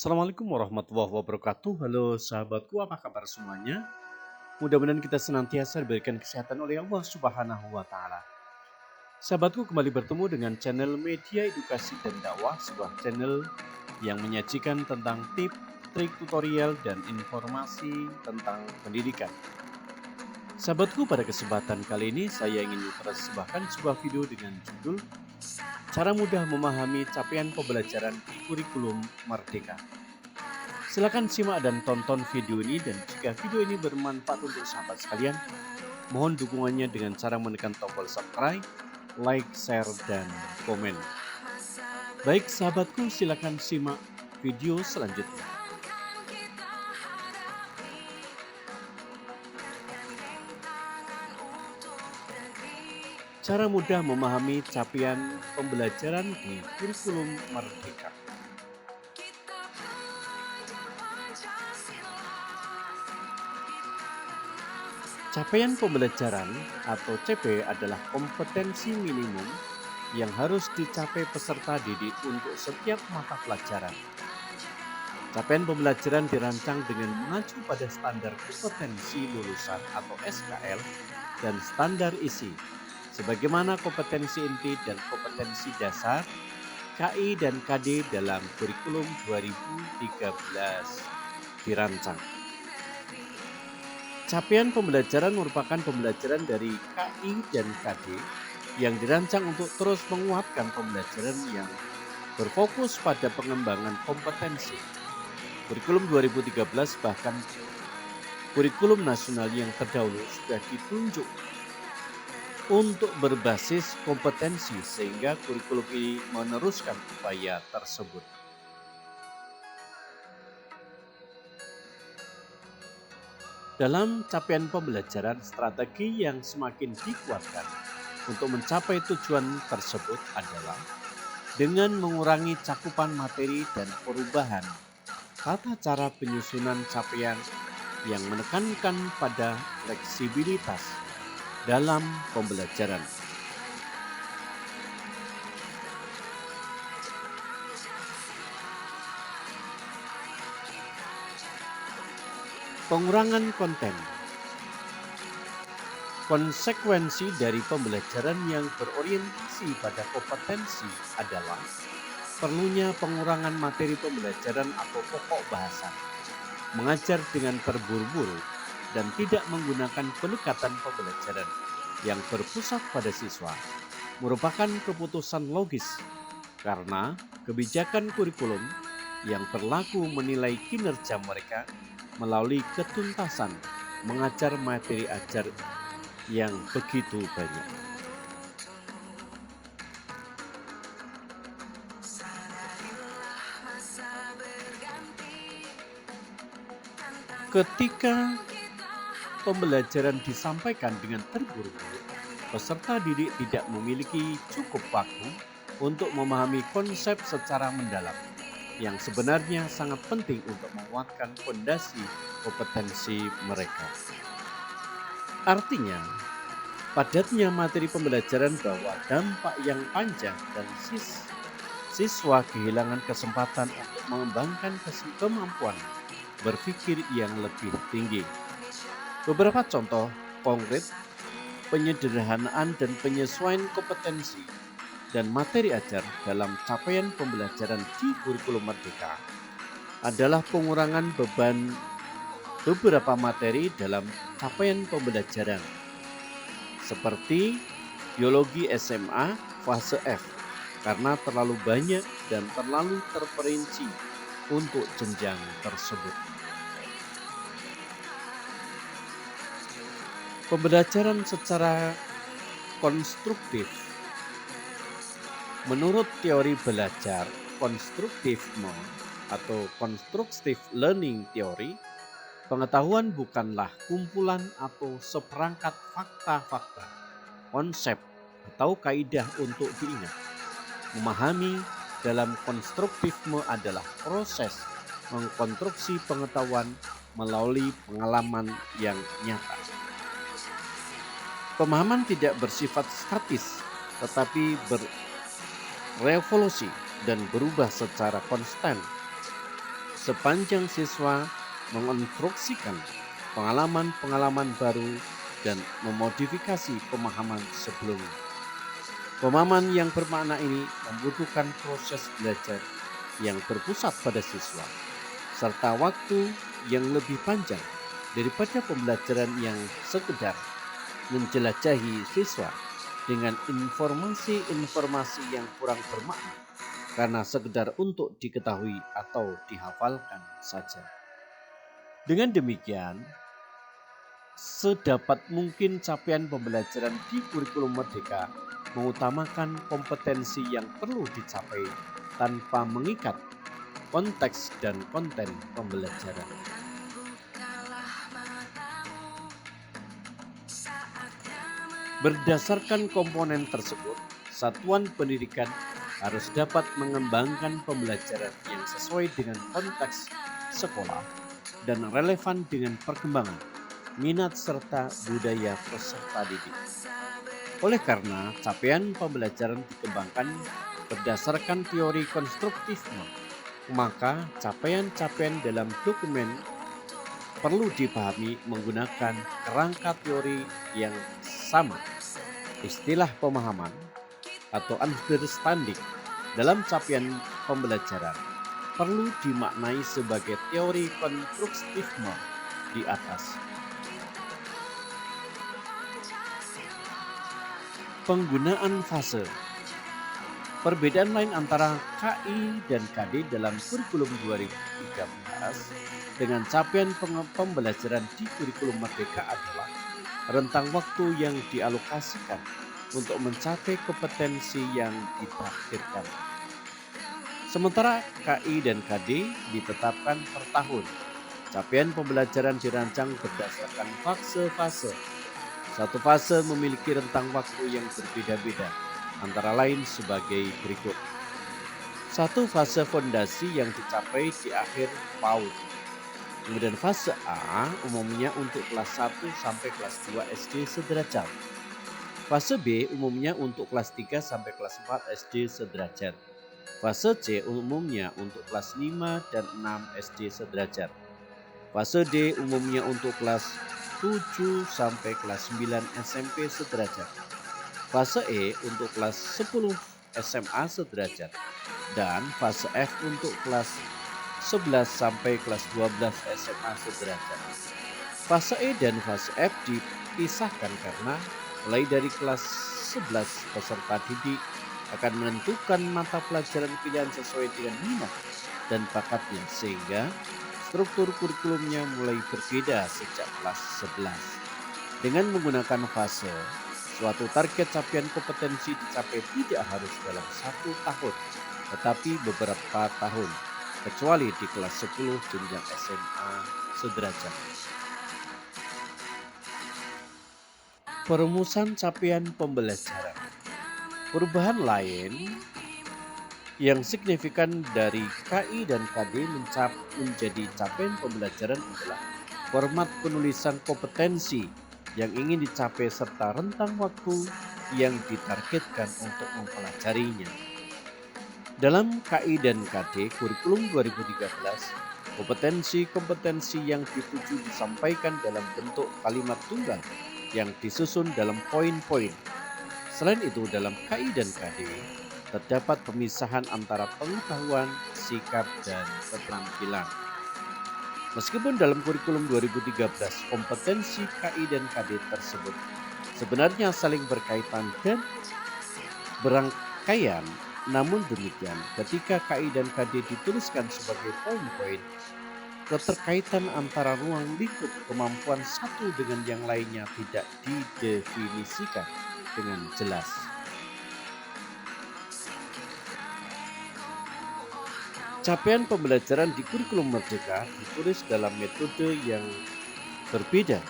Assalamualaikum warahmatullahi wabarakatuh. Halo sahabatku, apa kabar semuanya? Mudah-mudahan kita senantiasa diberikan kesehatan oleh Allah Subhanahu wa Ta'ala. Sahabatku, kembali bertemu dengan channel Media Edukasi dan Dakwah, sebuah channel yang menyajikan tentang tips, trik, tutorial, dan informasi tentang pendidikan. Sahabatku, pada kesempatan kali ini saya ingin mempersembahkan sebuah video dengan judul Cara Mudah Memahami Capaian Pembelajaran di Kurikulum Merdeka. Silakan simak dan tonton video ini, dan jika video ini bermanfaat untuk sahabat sekalian, mohon dukungannya dengan cara menekan tombol subscribe, like, share, dan komen. Baik sahabatku, silakan simak video selanjutnya. Cara mudah memahami capaian pembelajaran di kurikulum Merdeka. Capaian pembelajaran atau CP adalah kompetensi minimum yang harus dicapai peserta didik untuk setiap mata pelajaran. Capaian pembelajaran dirancang dengan mengacu pada standar kompetensi lulusan atau SKL dan standar isi, sebagaimana kompetensi inti dan kompetensi dasar KI dan KD dalam kurikulum 2013 dirancang. Capaian pembelajaran merupakan pembelajaran dari KI dan KD yang dirancang untuk terus menguatkan pembelajaran yang berfokus pada pengembangan kompetensi. Kurikulum 2013 bahkan kurikulum nasional yang terdahulu sudah ditunjuk untuk berbasis kompetensi, sehingga kurikulum ini meneruskan upaya tersebut. Dalam capaian pembelajaran, strategi yang semakin dikuatkan untuk mencapai tujuan tersebut adalah dengan mengurangi cakupan materi dan perubahan tata cara penyusunan capaian yang menekankan pada fleksibilitas dalam pembelajaran. Pengurangan konten. Konsekuensi dari pembelajaran yang berorientasi pada kompetensi adalah perlunya pengurangan materi pembelajaran atau pokok bahasan, mengajar dengan terburu-buru, dan tidak menggunakan pendekatan pembelajaran yang berpusat pada siswa merupakan keputusan logis, karena kebijakan kurikulum yang berlaku menilai kinerja mereka melalui ketuntasan mengajar materi ajar yang begitu banyak. Ketika pembelajaran disampaikan dengan terburu-buru, peserta didik tidak memiliki cukup waktu untuk memahami konsep secara mendalam, yang sebenarnya sangat penting untuk menguatkan fondasi kompetensi mereka. Artinya, padatnya materi pembelajaran bahwa dampak yang panjang dan siswa kehilangan kesempatan untuk mengembangkan kemampuan berpikir yang lebih tinggi. Beberapa contoh konkret penyederhanaan dan penyesuaian kompetensi dan materi ajar dalam capaian pembelajaran di kurikulum Merdeka adalah pengurangan beban beberapa materi dalam capaian pembelajaran, seperti biologi SMA fase F, karena terlalu banyak dan terlalu terperinci untuk jenjang tersebut. Pembelajaran secara konstruktif. Menurut teori belajar konstruktivisme atau constructive learning theory, pengetahuan bukanlah kumpulan atau seperangkat fakta-fakta, konsep, atau kaidah untuk diingat. Memahami dalam konstruktivisme adalah proses mengkonstruksi pengetahuan melalui pengalaman yang nyata. Pemahaman tidak bersifat statis, tetapi berevolusi dan berubah secara konstan sepanjang siswa mengonstruksikan pengalaman-pengalaman baru dan memodifikasi pemahaman sebelumnya. Pemahaman yang bermakna ini membutuhkan proses belajar yang berpusat pada siswa, serta waktu yang lebih panjang daripada pembelajaran yang sekedar menjelajahi siswa dengan informasi-informasi yang kurang bermakna karena sekedar untuk diketahui atau dihafalkan saja. Dengan demikian, sedapat mungkin capaian pembelajaran di kurikulum Merdeka mengutamakan kompetensi yang perlu dicapai tanpa mengikat konteks dan konten pembelajaran. Berdasarkan komponen tersebut, satuan pendidikan harus dapat mengembangkan pembelajaran yang sesuai dengan konteks sekolah dan relevan dengan perkembangan, minat serta budaya peserta didik. Oleh karena capaian pembelajaran dikembangkan berdasarkan teori konstruktifisme, maka capaian-capaian dalam dokumen perlu dipahami menggunakan kerangka teori yang sama. Istilah pemahaman atau understanding dalam capaian pembelajaran perlu dimaknai sebagai teori konstruktifisme di atas. Penggunaan fase. Perbedaan lain antara KI dan KD dalam kurikulum 2013 dengan capaian pembelajaran di kurikulum Merdeka adalah rentang waktu yang dialokasikan untuk mencapai kompetensi yang ditargetkan. Sementara KI dan KD ditetapkan per tahun. Capaian pembelajaran dirancang berdasarkan fase-fase. Satu fase memiliki rentang waktu yang berbeda-beda, antara lain sebagai berikut. Satu fase fondasi yang dicapai di akhir PAUD. Kemudian fase A umumnya untuk kelas 1 sampai kelas 2 SD sederajat. Fase B umumnya untuk kelas 3 sampai kelas 4 SD sederajat. Fase C umumnya untuk kelas 5 dan 6 SD sederajat. Fase D umumnya untuk kelas 7 sampai kelas 9 SMP sederajat. Fase E untuk kelas 10 SMA sederajat. Dan fase F untuk kelas 11 sampai kelas 12 SMA sederajat. Fase E dan fase F dipisahkan karena mulai dari kelas 11 peserta didik akan menentukan mata pelajaran pilihan sesuai dengan minat dan bakatnya, sehingga struktur kurikulumnya mulai berbeda sejak kelas 11. Dengan menggunakan fase, suatu target capaian kompetensi dicapai tidak harus dalam 1 tahun, tetapi beberapa tahun, kecuali di kelas 10 jenjang SMA sederajat. Perumusan capaian pembelajaran. Perubahan lain yang signifikan dari KI dan KD menjadi capaian pembelajaran adalah format penulisan kompetensi yang ingin dicapai serta rentang waktu yang ditargetkan untuk mempelajarinya. Dalam KI dan KD kurikulum 2013, kompetensi-kompetensi yang dituju disampaikan dalam bentuk kalimat tunggal yang disusun dalam poin-poin. Selain itu, dalam KI dan KD terdapat pemisahan antara pengetahuan, sikap, dan keterampilan. Meskipun dalam kurikulum 2013 kompetensi KI dan KD tersebut sebenarnya saling berkaitan dan berangkaian, namun demikian ketika KI dan KD dituliskan sebagai poin-poin, keterkaitan antara ruang lingkup kemampuan satu dengan yang lainnya tidak didefinisikan dengan jelas. Capaian pembelajaran di kurikulum Merdeka ditulis dalam metode yang berbeda,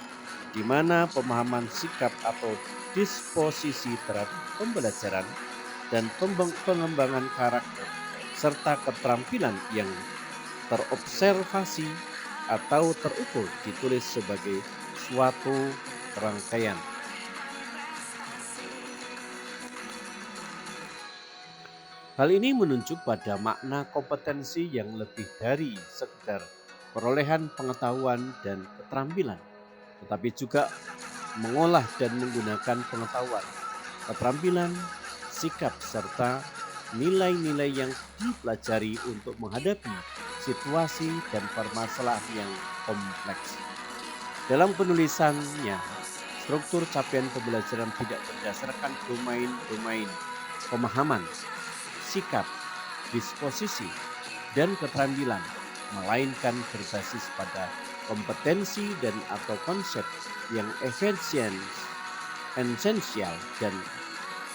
di mana pemahaman sikap atau disposisi terhadap pembelajaran dan pengembangan karakter serta keterampilan yang terobservasi atau terukur ditulis sebagai suatu rangkaian. Hal ini menunjuk pada makna kompetensi yang lebih dari sekedar perolehan pengetahuan dan keterampilan, tetapi juga mengolah dan menggunakan pengetahuan, keterampilan, sikap, serta nilai-nilai yang dipelajari untuk menghadapi situasi dan permasalahan yang kompleks. Dalam penulisannya, struktur capaian pembelajaran tidak berdasarkan domain-domain pemahaman, sikap, disposisi, dan keterampilan, melainkan berbasis pada kompetensi dan atau konsep yang esensial dan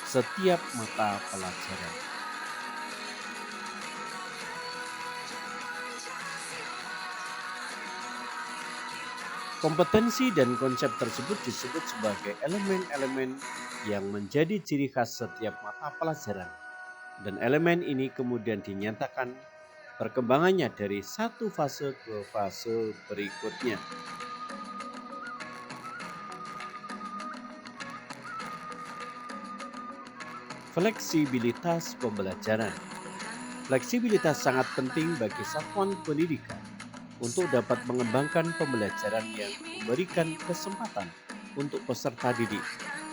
setiap mata pelajaran. Kompetensi dan konsep tersebut disebut sebagai elemen-elemen yang menjadi ciri khas setiap mata pelajaran. Dan elemen ini kemudian dinyatakan perkembangannya dari satu fase ke fase berikutnya. Fleksibilitas pembelajaran. Fleksibilitas sangat penting bagi satuan pendidikan untuk dapat mengembangkan pembelajaran yang memberikan kesempatan untuk peserta didik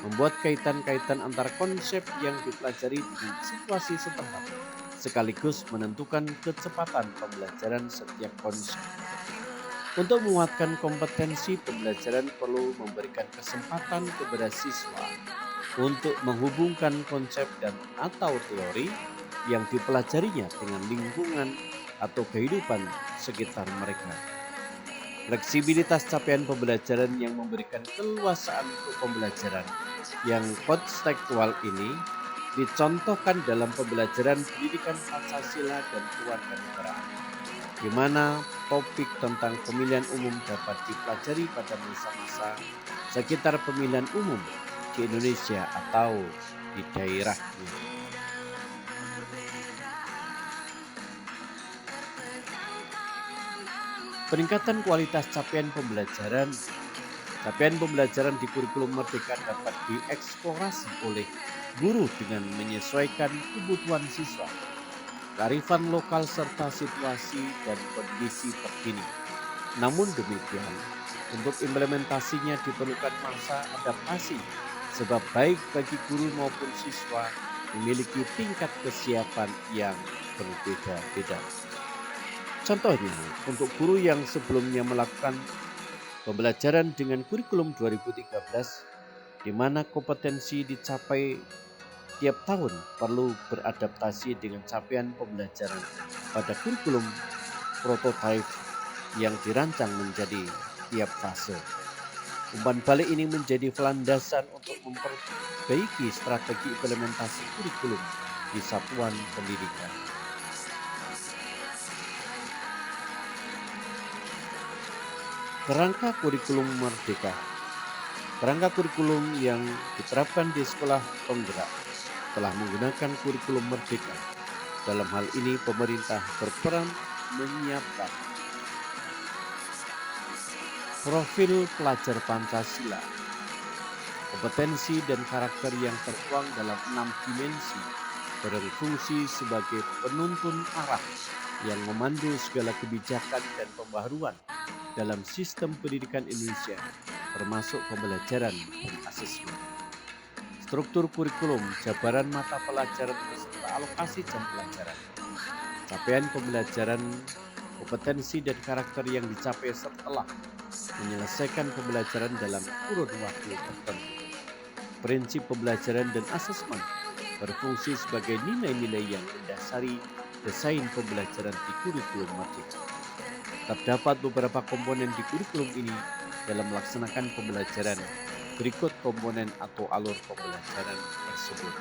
membuat kaitan-kaitan antar konsep yang dipelajari dengan situasi setempat, sekaligus menentukan kecepatan pembelajaran setiap konsep. Untuk menguatkan kompetensi pembelajaran perlu memberikan kesempatan kepada siswa untuk menghubungkan konsep dan atau teori yang dipelajarinya dengan lingkungan atau kehidupan sekitar mereka. Fleksibilitas capaian pembelajaran yang memberikan keluasaan untuk pembelajaran yang kontekstual ini dicontohkan dalam pembelajaran pendidikan Pancasila dan kewarganegaraan, di mana topik tentang pemilihan umum dapat dipelajari pada masa-masa sekitar pemilihan umum di Indonesia atau di daerahnya. Peningkatan kualitas capaian pembelajaran. Capaian pembelajaran di kurikulum Merdeka dapat dieksplorasi oleh guru dengan menyesuaikan kebutuhan siswa, kearifan lokal serta situasi dan kondisi terkini. Namun demikian, untuk implementasinya diperlukan masa adaptasi, sebab baik bagi guru maupun siswa memiliki tingkat kesiapan yang berbeda-beda. Contohnya, untuk guru yang sebelumnya melakukan pembelajaran dengan kurikulum 2013, di mana kompetensi dicapai tiap tahun perlu beradaptasi dengan capaian pembelajaran pada kurikulum prototipe yang dirancang menjadi tiap fase. Umpan balik ini menjadi landasan untuk memperbaiki strategi implementasi kurikulum di satuan pendidikan. Kerangka kurikulum Merdeka. Kerangka kurikulum yang diterapkan di sekolah penggerak telah menggunakan kurikulum Merdeka. Dalam hal ini pemerintah berperan menyiapkan profil pelajar Pancasila, kompetensi dan karakter yang tertuang dalam 6 dimensi, berfungsi sebagai penuntun arah yang memandu segala kebijakan dan pembaharuan dalam sistem pendidikan Indonesia, termasuk pembelajaran dan asesmen. Struktur kurikulum, jabaran mata pelajaran beserta alokasi jam pelajaran. Capaian pembelajaran, kompetensi dan karakter yang dicapai setelah menyelesaikan pembelajaran dalam kurun waktu tertentu. Prinsip pembelajaran dan asesmen berfungsi sebagai nilai-nilai yang mendasari desain pembelajaran di kurikulum Merdeka. Terdapat beberapa komponen di kurikulum ini dalam melaksanakan pembelajaran. Berikut komponen atau alur pembelajaran tersebut.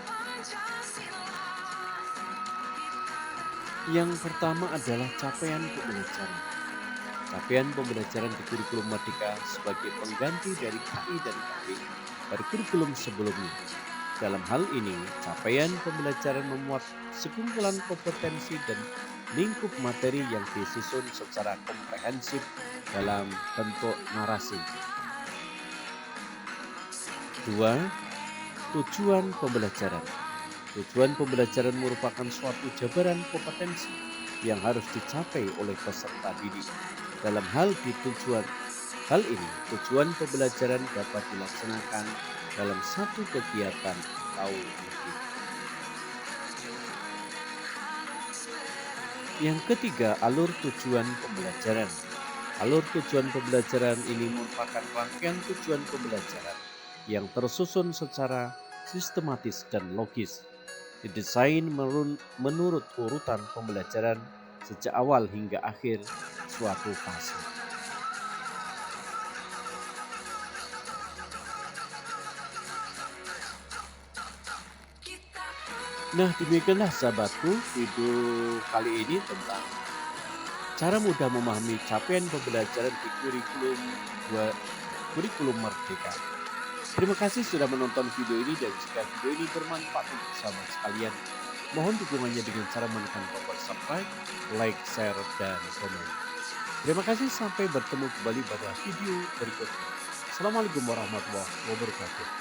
Yang pertama adalah capaian pembelajaran. Capaian pembelajaran di kurikulum Merdeka sebagai pengganti dari KI dan KW pada kurikulum sebelumnya. Dalam hal ini, capaian pembelajaran memuat sekumpulan kompetensi dan lingkup materi yang disusun secara komprehensif dalam bentuk narasi. 2. Tujuan pembelajaran. Tujuan pembelajaran merupakan suatu jabaran kompetensi yang harus dicapai oleh peserta didik. Dalam hal ini, tujuan pembelajaran dapat dilaksanakan dalam satu kegiatan atau lebih. Yang ketiga, alur tujuan pembelajaran. Alur tujuan pembelajaran ini merupakan rangkaian tujuan pembelajaran yang tersusun secara sistematis dan logis, didesain menurut urutan pembelajaran sejak awal hingga akhir suatu fase. Nah, demikianlah sahabatku video kali ini tentang cara mudah memahami capaian pembelajaran di kurikulum Merdeka. Terima kasih sudah menonton video ini, dan jika video ini bermanfaat untuk sahabat sekalian, mohon dukungannya dengan cara menekan tombol subscribe, like, share, dan komen. Terima kasih, sampai bertemu kembali pada video berikutnya. Assalamualaikum warahmatullahi wabarakatuh.